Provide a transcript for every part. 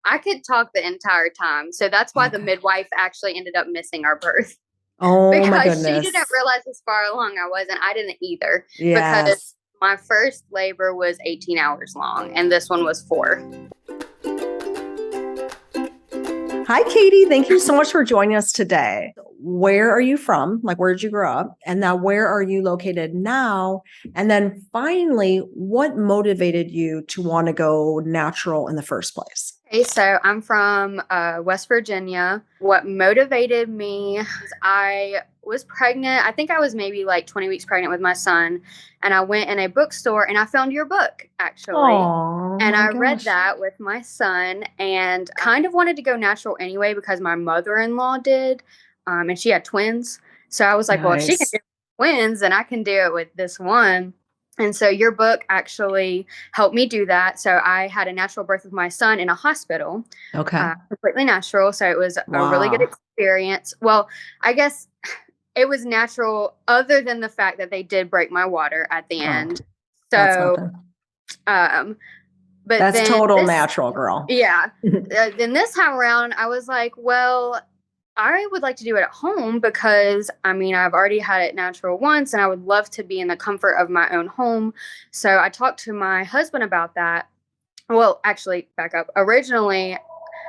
I could talk the entire time. So that's why the Okay. midwife actually ended up missing our birth Oh my because she didn't goodness. realize as far along I was, and I didn't either because Yes. my first labor was 18 hours long and this one was 4. Hi, Katie. Thank you so much for joining us today. Where are you from? Like, where did you grow up? And now, where are you located now? And then finally, what motivated you to want to go natural in the first place? Okay, so I'm from West Virginia. What motivated me is I was pregnant. I think I was maybe like 20 weeks pregnant with my son. And I went in a bookstore and I found your book, actually. Oh And my I read gosh. that with my son and kind of wanted to go natural anyway because my mother-in-law did. And she had twins. So I was like, well, if she can Nice. do twins, then I can do it with this one. And so your book actually helped me do that. So I had a natural birth with my son in a hospital, Okay. completely natural. So it was a really good Wow. experience. Well, I guess it was natural other than the fact that they did break my water at the Oh, end. that's So, nothing. um, but That's then total this, natural, girl. yeah, then this time around, I was like, well, I would like to do it at home because I mean, I've already had it natural once and I would love to be in the comfort of my own home. So I talked to my husband about that. Well, actually, back up. Originally,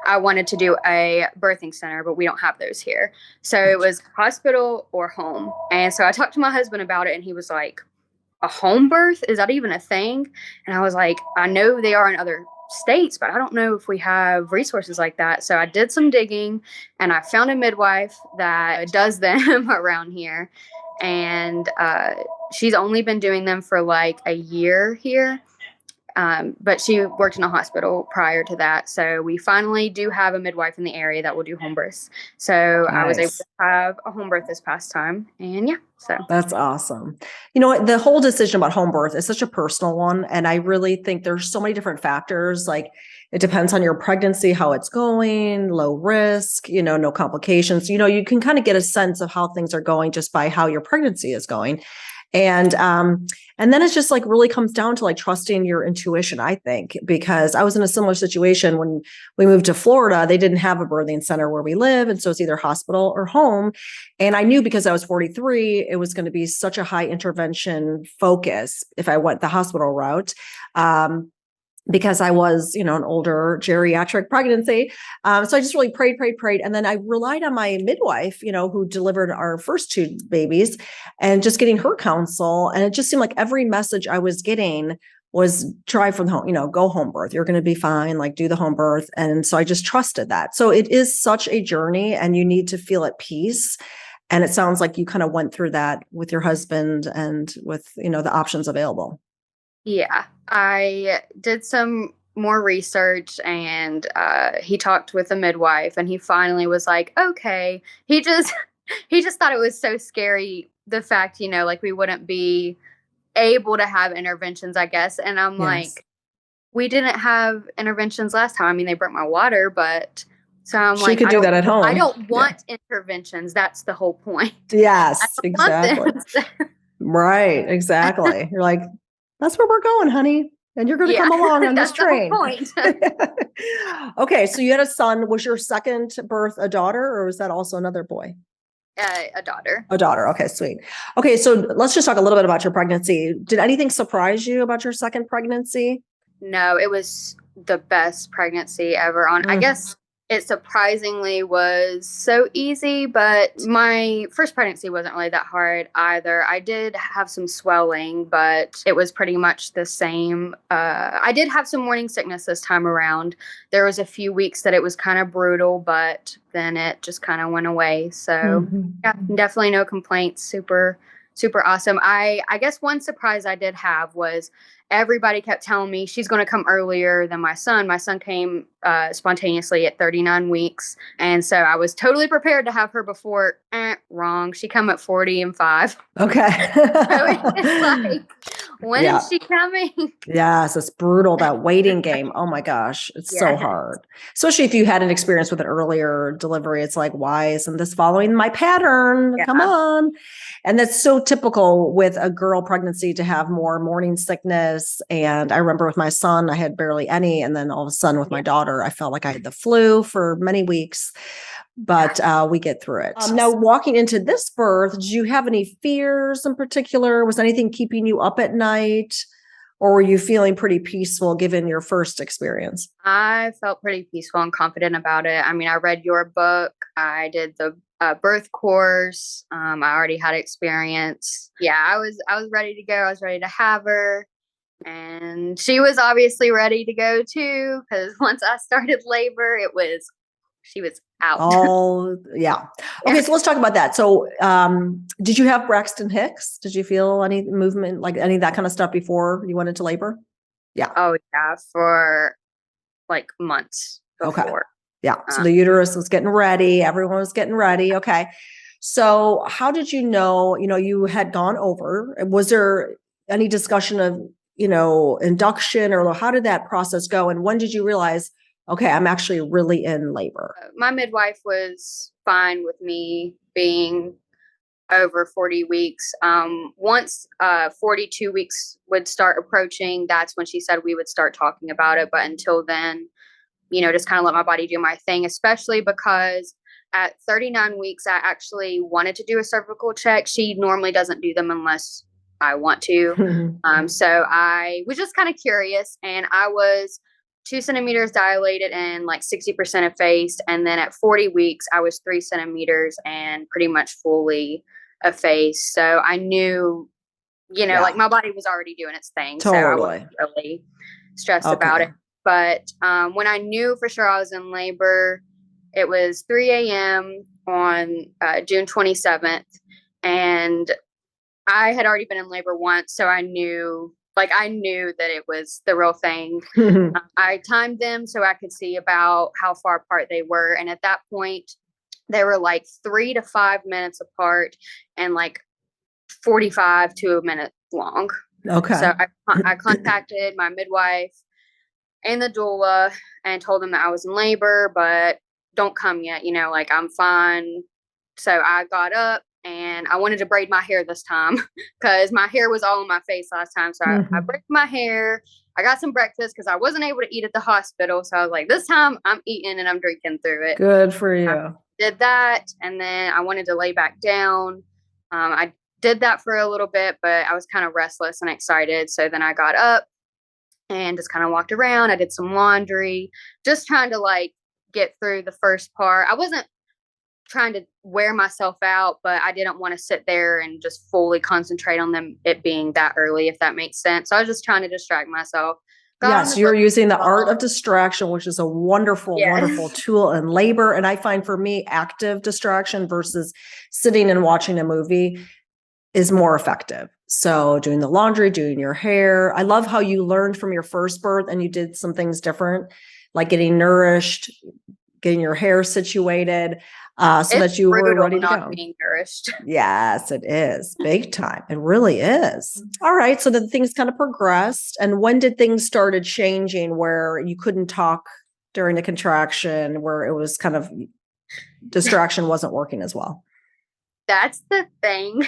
I wanted to do a birthing center, but we don't have those here. So it Gotcha. was hospital or home. And so I talked to my husband about it and he was like, a home birth? Is that even a thing? And I was like, I know they are in other states, but I don't know if we have resources like that. So I did some digging and I found a midwife that does them around here. And she's only been doing them for like a year here. But she worked in a hospital prior to that. So we finally do have a midwife in the area that will do home births. So I was able to Nice. have a home birth this past time. And yeah, so That's awesome. You know what? The whole decision about home birth is such a personal one. And I really think there's so many different factors. Like it depends on your pregnancy, how it's going, low risk, no complications. You can kind of get a sense of how things are going just by how your pregnancy is going. And then it's just like really comes down to like trusting your intuition, I think, because I was in a similar situation when we moved to Florida. They didn't have a birthing center where we live. And so it's either hospital or home. And I knew because I was 43, it was going to be such a high intervention focus if I went the hospital route. Because I was, an older geriatric pregnancy. So I just really prayed. And then I relied on my midwife, who delivered our first 2 babies and just getting her counsel. And it just seemed like every message I was getting was try from home, go home birth. You're going to be fine, like do the home birth. And so I just trusted that. So it is such a journey and you need to feel at peace. And it sounds like you kind of went through that with your husband and with, the options available. yeah, I did some more research and he talked with a midwife and he finally was like, okay. He just he just thought it was so scary the fact, like we wouldn't be able to have interventions, I guess. And I'm Yes. like, we didn't have interventions last time. I mean, they broke my water, but so I'm She like, could do that at I home. don't Yeah. want interventions. That's the whole point. I Yes, don't want exactly. this. Right, exactly. You're like, that's where we're going, honey. And you're going to Yeah, come along on this that's the whole train. point. Okay, so you had a son. Was your second birth a daughter or was that also another boy? A daughter. A daughter. Okay, sweet. Okay, so let's just talk a little bit about your pregnancy. Did anything surprise you about your second pregnancy? No, it was the best pregnancy ever on. I Mm, guess it surprisingly was so easy, but my first pregnancy wasn't really that hard either. I did have some swelling, but it was pretty much the same. I did have some morning sickness this time around. There was a few weeks that it was kind of brutal, but then it just kind of went away. So yeah, mhm. definitely no complaints. Super, super awesome. I guess one surprise I did have was everybody kept telling me she's going to come earlier than my son. My son came spontaneously at 39 weeks. And so I was totally prepared to have her before. Wrong. She come at 40 and 5. Okay. So it's like, When Yeah. is she coming? Yes, it's brutal, that waiting game. Oh my gosh, it's so Yes. hard. Especially if you had an experience with an earlier delivery. It's like, why isn't this following my pattern? Come Yeah. on. And that's so typical with a girl pregnancy to have more morning sickness. And I remember with my son, I had barely any. And then all of a sudden with my daughter, I felt like I had the flu for many weeks. But we get through it. Now, walking into this birth, did you have any fears in particular? Was anything keeping you up at night? Or were you feeling pretty peaceful given your first experience? I felt pretty peaceful and confident about it. I mean, I read your book. I did the birth course. I already had experience. Yeah, I was ready to go. I was ready to have her, and she was obviously ready to go too. Because once I started labor, she was out. Oh, yeah. Okay, so let's talk about that. So, did you have Braxton Hicks? Did you feel any movement, like any of that kind of stuff before you went into labor? Yeah. Oh yeah, for like months Okay. before. Yeah. So the uterus was getting ready. Everyone was getting ready. Okay. So how did you know, you had gone over? Was there any discussion of, induction, or how did that process go? And when did you realize, okay, I'm actually really in labor? My midwife was fine with me being over 40 weeks. Once 42 weeks would start approaching, that's when she said we would start talking about it. But until then, just kind of let my body do my thing, especially because at 39 weeks, I actually wanted to do a cervical check. She normally doesn't do them unless I want to. So I was just kind of curious, and I was 2 centimeters dilated and like 60% effaced. And then at 40 weeks, I was 3 centimeters and pretty much fully effaced. So I knew, Yeah. like my body was already doing its thing. Totally. So I wasn't really stressed about it. But when I knew for sure I was in labor, it was 3 a.m. on June 27th. And I had already been in labor once. So I knew that it was the real thing. I timed them so I could see about how far apart they were. And at that point, they were like 3 to 5 minutes apart and like 45 to a minute long. Okay. So I contacted my midwife and the doula and told them that I was in labor, but don't come yet, like I'm fine. So I got up and I wanted to braid my hair this time because my hair was all in my face last time. So I braided my hair. I got some breakfast because I wasn't able to eat at the hospital. So I was like, this time I'm eating and I'm drinking through it. Good for you. I did that. And then I wanted to lay back down. I did that for a little bit, but I was kind of restless and excited. So then I got up and just kind of walked around. I did some laundry, just trying to like get through the first part. I wasn't trying to wear myself out, but I didn't want to sit there and just fully concentrate on it being that early, if that makes sense. So I was just trying to distract myself. Yes, you're using the art of distraction, which is a wonderful, wonderful tool in labor. And I find for me, active distraction versus sitting and watching a movie is more effective. So doing the laundry, doing your hair. I love how you learned from your first birth and you did some things different, like getting nourished, getting your hair situated, so that you were ready to go. Being nourished. Yes, it is big time. It really is. All right. So then things kind of progressed. And when did things started changing where you couldn't talk during the contraction, where it was kind of distraction wasn't working as well? That's the thing.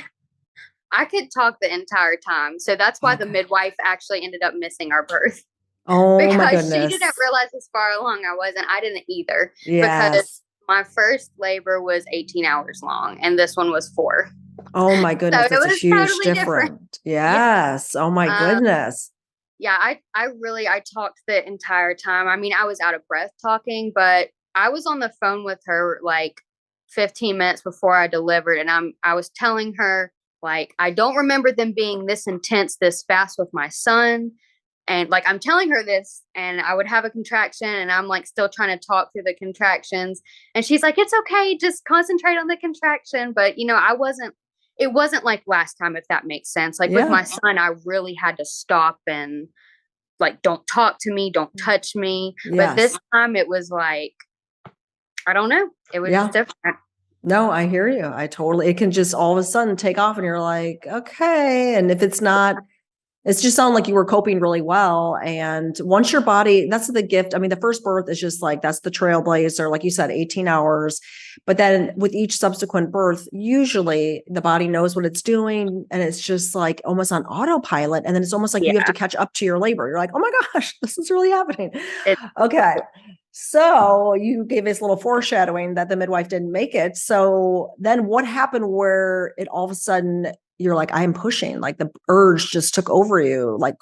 I could talk the entire time. So that's why the midwife actually ended up missing our birth. Oh, because my goodness. she didn't realize as far along I wasn't. I didn't either. Yes. Because my first labor was 18 hours long and this one was 4. Oh my goodness. So that's a huge totally difference. Yes. Oh my goodness. Yeah, I talked the entire time. I mean, I was out of breath talking, but I was on the phone with her like 15 minutes before I delivered. And I was telling her, like, I don't remember them being this intense, this fast with my son. And like, I'm telling her this and I would have a contraction and I'm like still trying to talk through the contractions. And she's like, it's okay. Just concentrate on the contraction. But it wasn't like last time, if that makes sense. Like with my son, I really had to stop and like, don't talk to me, don't touch me. But this time it was like, I don't know. It was different. No, I hear you. It can just all of a sudden take off and you're like, okay. And if it's not It's just sound like you were coping really well. And once your body, that's the gift. I mean, the first birth is just like, that's the trailblazer, like you said, 18 hours. But then with each subsequent birth, usually the body knows what it's doing. And it's just like almost on autopilot. And then it's almost like you have Yeah. to catch up to your labor. You're like, oh my gosh, this is really happening. It, Okay. So you gave us a little foreshadowing that the midwife didn't make it. So then what happened where it all of a sudden you're like, I'm pushing, like the urge just took over you? Like,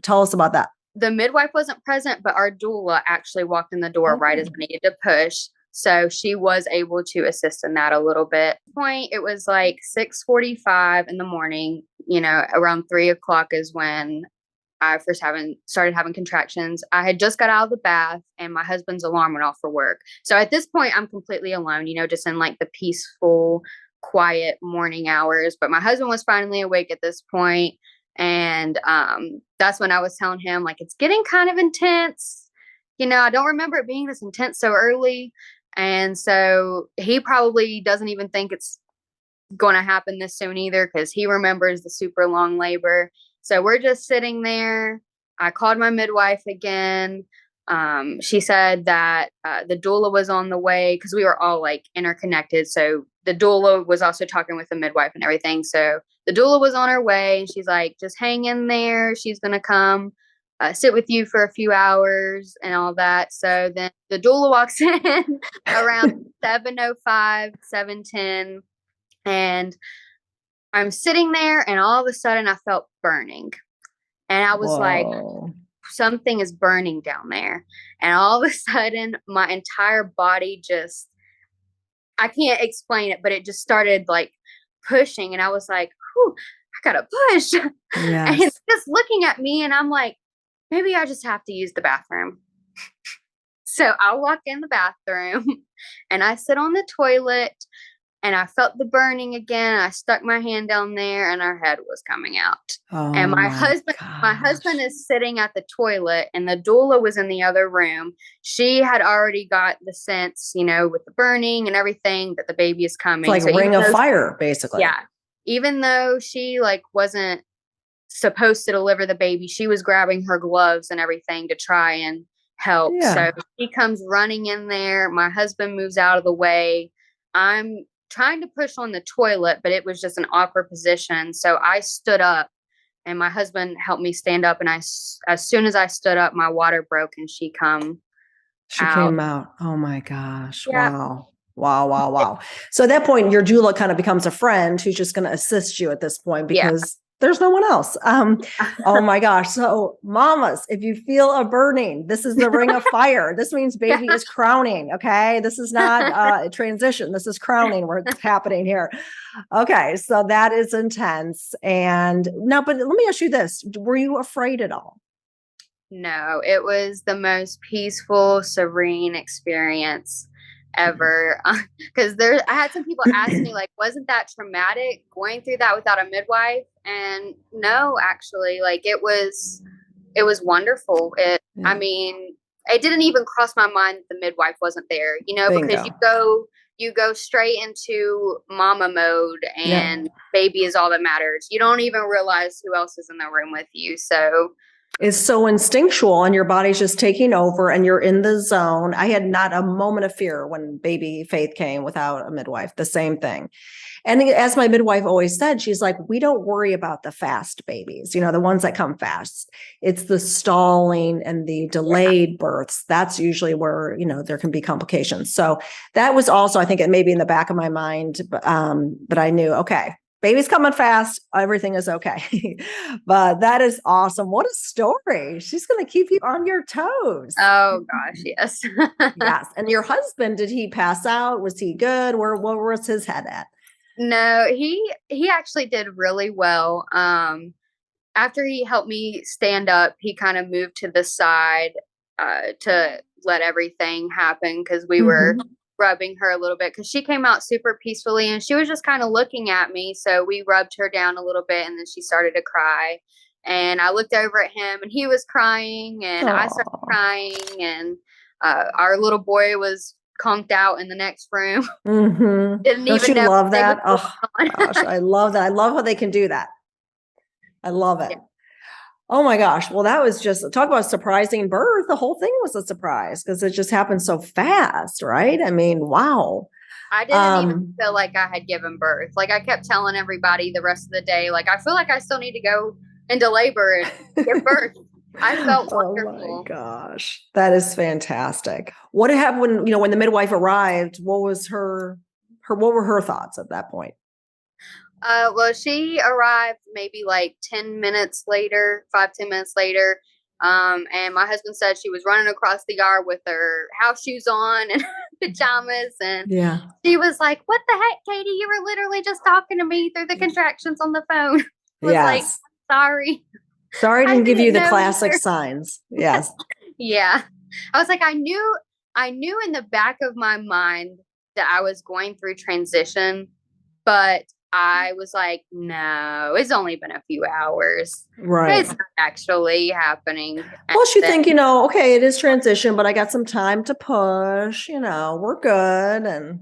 tell us about that. the midwife wasn't present, but our doula actually walked in the door right as Oh, we needed to push. So she was able to assist in that a little bit. Point, it was like 6:45 in the morning. Around 3 o'clock is when I first started having contractions. I had just got out of the bath and my husband's alarm went off for work. So at this point, I'm completely alone, just in like the peaceful, quiet morning hours. But my husband was finally awake at this point, and that's when I was telling him, like, it's getting kind of intense. I don't remember it being this intense so early. And so he probably doesn't even think it's going to happen this soon either, because he remembers the super long labor. So we're just sitting there. I called my midwife again. She said that the doula was on the way, because we were all like interconnected. So the doula was also talking with the midwife and everything. So the doula was on her way, and she's like, just hang in there. She's going to come sit with you for a few hours and all that. So then the doula walks in around 7:05, 7:10. And I'm sitting there, and all of a sudden I felt burning. And I was like, whoa. something is burning down there. And all of a sudden, my entire body just, I can't explain it, but it just started like pushing. And I was like, whew, I gotta push. And it's Yes. just looking at me, and I'm like, maybe I just have to use the bathroom. So I walk in the bathroom and I sit on the toilet, and I felt the burning again. I stuck my hand down there, and our head was coming out. And Oh my my husband gosh. is sitting at the toilet, and the doula was in the other room. She had already got the sense, with the burning and everything, that the baby is It's coming. like So ring of fire, basically. yeah, even though she like wasn't supposed to deliver the baby, she was grabbing her gloves and everything to try and help. So Yeah. she comes running in there. My husband moves out of the way. I'm trying to push on the toilet, but it was just an awkward position. So I stood up, and my husband helped me stand up. And as soon as I stood up, my water broke, and she come She out. came out. Oh my gosh. Yeah. Wow. Wow. Wow. Wow. So at that point, your doula kind of becomes a friend who's just going to assist you at this point Yeah. because there's no one else. Oh my gosh. So mamas, if you feel a burning, this is the ring of fire. This means baby is crowning. Okay. This is not a transition. This is crowning where it's happening here. Okay. So that is intense. And now, but let me ask you this. Were you afraid at all? No, it was the most peaceful, serene experience ever. Because I had some people ask me, like, wasn't that traumatic going through that without a midwife? And no, actually, like it was wonderful. I Yeah. mean, it didn't even cross my mind that the midwife wasn't there, because Bingo. you go straight into mama mode, Yeah. and baby is all that matters. You don't even realize who else is in the room with you. So Is so instinctual and your body's just taking over and you're in the zone. I had not a moment of fear when baby Faith came without a midwife, the same thing. And as my midwife always said, she's like, we don't worry about the fast babies, the ones that come fast. It's the stalling and the yeah. delayed births. That's usually where, there can be complications. So that was also, I think it may be in the back of my mind, but I knew, okay, baby's coming fast. Everything is okay. But that is awesome. What a story. She's going to keep you on your toes. Oh gosh, yes. Yes. And your husband, did he pass out? Was he good? Where was his head at? No, he actually did really well. After he helped me stand up, he kind of moved to the side to let everything happen, because we were Mhm. rubbing her a little bit, because she came out super peacefully, and she was just kind of looking at me. So we rubbed her down a little bit, and then she started to cry. And I looked over at him, and he was crying, and I started Aw. crying, and our little boy was conked out in the next room. Mhm. Didn't Don't even you know love they was that? going Oh on. gosh, I love that. I love how they can do that. I love it. Oh my gosh. Well, that was just talk about surprising birth. The whole thing was a surprise because it just happened so fast, right? I mean, wow. I didn't even Um, feel like I had given birth. Like I kept telling everybody the rest of the day, like I feel like I still need to go into labor and give birth. I felt oh my wonderful. gosh. That is fantastic. What happened when, when the midwife arrived? What was what were her thoughts at that point? Well, she arrived maybe like 10 minutes later, 5, 10 minutes later. And my husband said she was running across the yard with her house shoes on and pajamas. And Yeah. she was like, "What the heck, Katie? You were literally just talking to me through the contractions on the phone." I was like, Yes. "Sorry, Sorry I I didn't give you didn't the know classic either." signs. Yes. Yeah. I was like, I knew in the back of my mind that I was going through transition, but I was like, no, it's only been a few hours. Right. It's not actually happening. And Plus, you then, think, okay, it is transition, but I got some time to push, we're good. And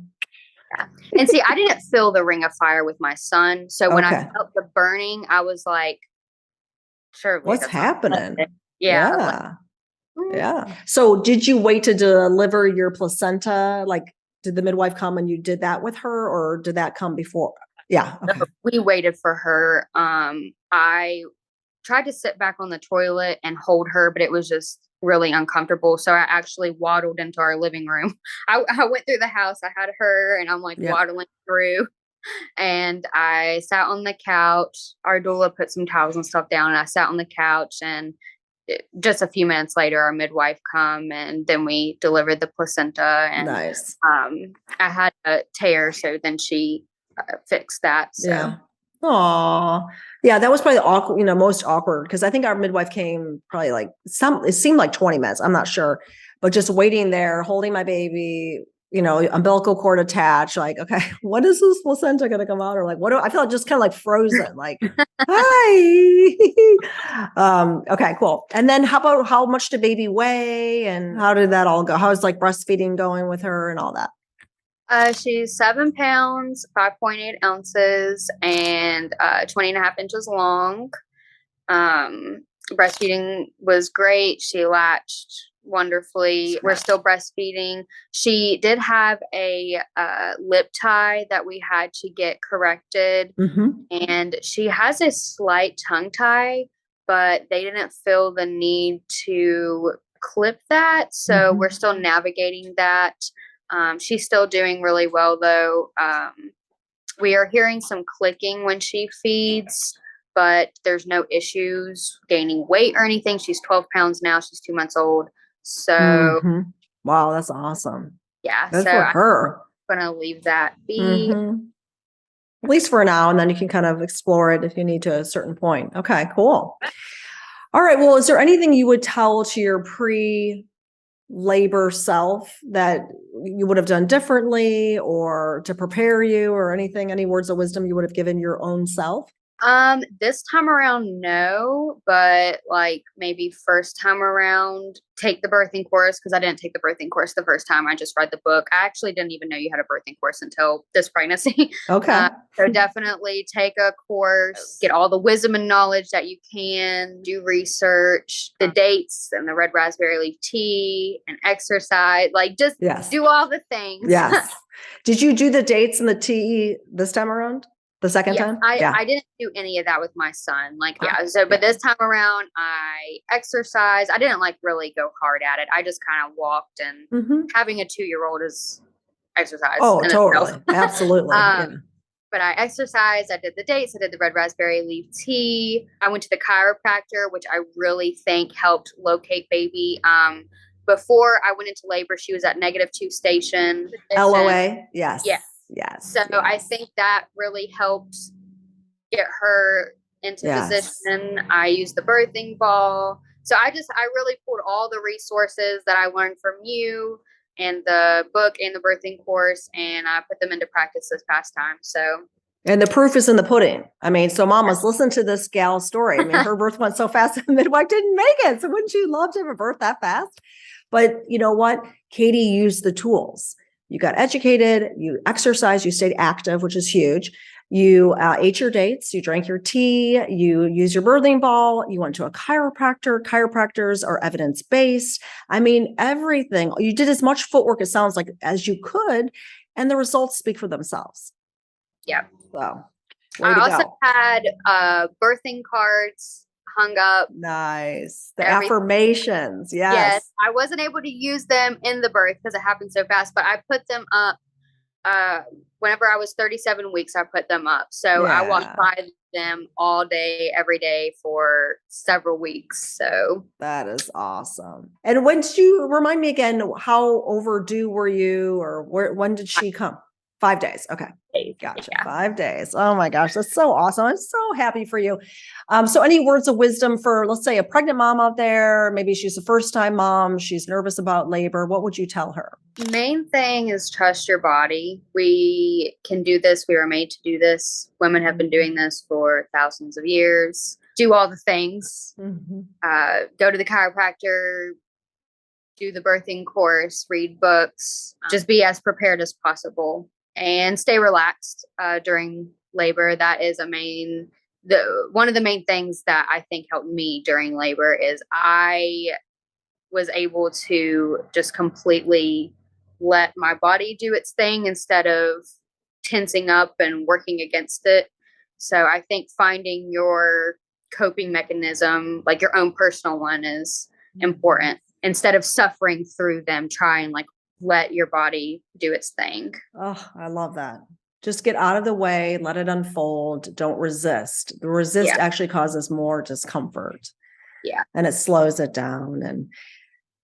yeah. And see, I didn't feel the ring of fire with my son. So when I okay, felt the burning, I was like, surely what's that's not happening? it. Yeah. Like, Yeah. Yeah. So did you wait to deliver your placenta? Like, did the midwife come and you did that with her, or did that come before? Yeah. Okay. we waited for her. I tried to sit back on the toilet and hold her, but it was just really uncomfortable. So I actually waddled into our living room. I went through the house. I had her and I'm like Yeah. waddling through. And I sat on the couch. Our doula put some towels and stuff down, and I sat on the couch. And just a few minutes later, our midwife come, and then we delivered the placenta. And Nice. I had a tear, so then she fixed that. So. Yeah. Aw. Yeah, that was probably the awkward, most awkward because I think our midwife came probably like it seemed like 20 minutes. I'm not sure. But just waiting there, holding my baby, umbilical cord attached, like, okay, when is this placenta gonna come out? Or like I feel like just kind of like frozen, like, hi. Okay, cool. And then how much did baby weigh and how did that all go? How's like breastfeeding going with her and all that? She's 7 pounds, 5.8 ounces, and 20.5 inches long. Breastfeeding was great. She latched wonderfully. We're still breastfeeding. She did have a lip tie that we had to get corrected, and she has a slight tongue tie, but they didn't feel the need to clip that. So we're still navigating that. She's still doing really well, though. We are hearing some clicking when she feeds, but there's no issues gaining weight or anything. She's 12 pounds now. She's 2 months old. So, wow, that's awesome. yeah. Good So for her. I'm going to leave that be. At least for now, and then you can kind of explore it if you need to a certain point. Okay, cool. All right. Well, is there anything you would tell to your pre-labor self that you would have done differently or to prepare you or anything, any words of wisdom you would have given your own self? This time around, no, but like maybe first time around, take the birthing course, because I didn't take the birthing course the first time. I just read the book. I actually didn't even know you had a birthing course until this pregnancy. Okay. So definitely take a course, get all the wisdom and knowledge that you can, do research, the dates and the red raspberry leaf tea and exercise, like just do all the things. Yes. Did you do the dates and the tea this time around? The second time? I didn't do any of that with my son. But this time around, I exercised. I didn't like really go hard at it. I just kind of walked, and having a 2-year-old is exercise. Oh, totally. Absolutely. But I exercised. I did the dates. I did the red raspberry leaf tea. I went to the chiropractor, which I really think helped locate baby. Before I went into labor, she was at -2 station. LOA? Yes. Yeah. Yes. So I think that really helped get her into position. I used the birthing ball. So I really pulled all the resources that I learned from you and the book and the birthing course, and I put them into practice this past time. So. And the proof is in the pudding. I mean, so mamas, listen to this gal's story. I mean, her birth went so fast, the midwife didn't make it. So wouldn't you love to have a birth that fast? But you know what? Katie used the tools. You got educated, you exercised, you stayed active, which is huge. You ate your dates, you drank your tea, you used your birthing ball, you went to a chiropractor. Chiropractors are evidence-based. I mean, everything. You did as much footwork, it sounds like, as you could, and the results speak for themselves. Yeah. So, I also had birthing cards hung up. Nice. The everything. Affirmations. Yes. Yes. I wasn't able to use them in the birth because it happened so fast, but I put them up whenever I was 37 weeks. I put them up. So I walked by them all day, every day for several weeks. So that is awesome. And when did you, remind me again, how overdue were you, or when did she come? 5 days. Okay. Gotcha. Yeah. 5 days. Oh my gosh. That's so awesome. I'm so happy for you. So any words of wisdom for, let's say, a pregnant mom out there? Maybe she's a first-time mom. She's nervous about labor. What would you tell her? The main thing is trust your body. We can do this. We were made to do this. Women have been doing this for thousands of years. Do all the things. Go to the chiropractor, do the birthing course, read books, just be as prepared as possible. And stay relaxed during labor. That is one of the main things that I think helped me during labor is I was able to just completely let my body do its thing instead of tensing up and working against it. So I think finding your coping mechanism, like your own personal one, is important. Instead of suffering through them, try and let your body do its thing. Oh, I love that. Just get out of the way, let it unfold. Don't resist. The resist actually causes more discomfort. Yeah. And it slows it down. And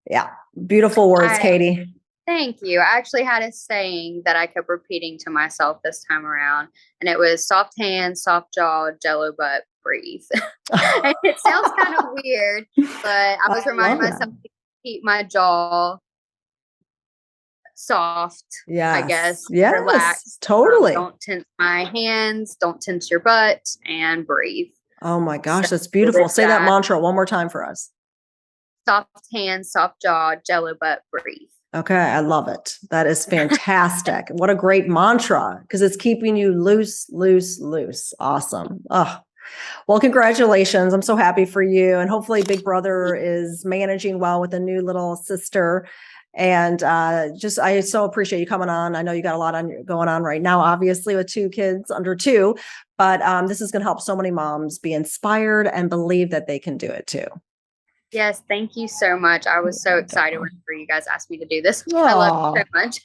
yeah, beautiful words, Katie. Thank you. I actually had a saying that I kept repeating to myself this time around, and it was soft hands, soft jaw, jello butt, breathe. And it sounds kind of weird, but I was reminding myself to keep my jaw soft, I guess. Yes, relaxed. Totally. Don't tense my hands, don't tense your butt, and breathe. Oh my gosh, that's beautiful. Say that mantra one more time for us. Soft hands, soft jaw, jello butt, breathe. Okay, I love it. That is fantastic. What a great mantra, because it's keeping you loose, loose, loose. Awesome. Oh, well, congratulations. I'm so happy for you. And hopefully Big Brother is managing well with a new little sister. And I so appreciate you coming on. I know you got a lot going on right now, obviously, with 2 kids under 2, but this is going to help so many moms be inspired and believe that they can do it too. Yes, thank you so much. I was so excited whenever you guys asked me to do this. I love you so much.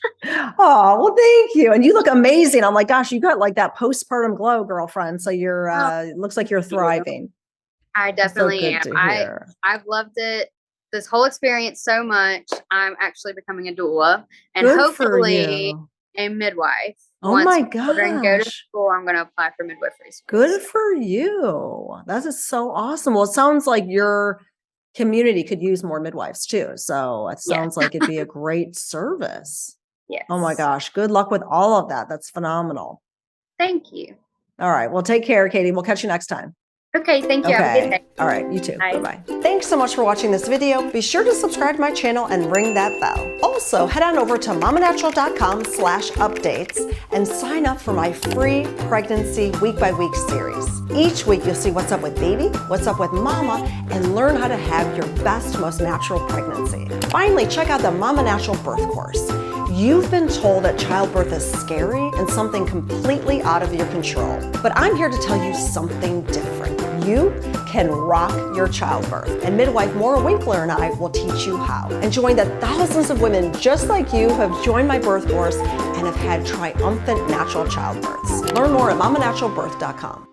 Oh, well, thank you. And you look amazing. I'm like, gosh, you got like that postpartum glow, girlfriend. So you're, looks like you're thriving. I definitely am. I've loved it. This whole experience so much. I'm actually becoming a doula and hopefully a midwife. Oh my gosh. Children go to school, I'm going to apply for midwifery school. Good for you. That is so awesome. Well, it sounds like your community could use more midwives too. So it sounds like it'd be a great service. Yes. Oh my gosh. Good luck with all of that. That's phenomenal. Thank you. All right. Well, take care, Katie. We'll catch you next time. Okay, thank you. Have a good day. All right, you too. Bye-bye. Thanks so much for watching this video. Be sure to subscribe to my channel and ring that bell. Also, head on over to mamanatural.com/updates and sign up for my free pregnancy week-by-week series. Each week, you'll see what's up with baby, what's up with mama, and learn how to have your best, most natural pregnancy. Finally, check out the Mama Natural Birth Course. You've been told that childbirth is scary and something completely out of your control. But I'm here to tell you something different. You can rock your childbirth. And midwife Maura Winkler and I will teach you how. And join the thousands of women just like you who have joined my birth course and have had triumphant natural childbirths. Learn more at mamanaturalbirth.com.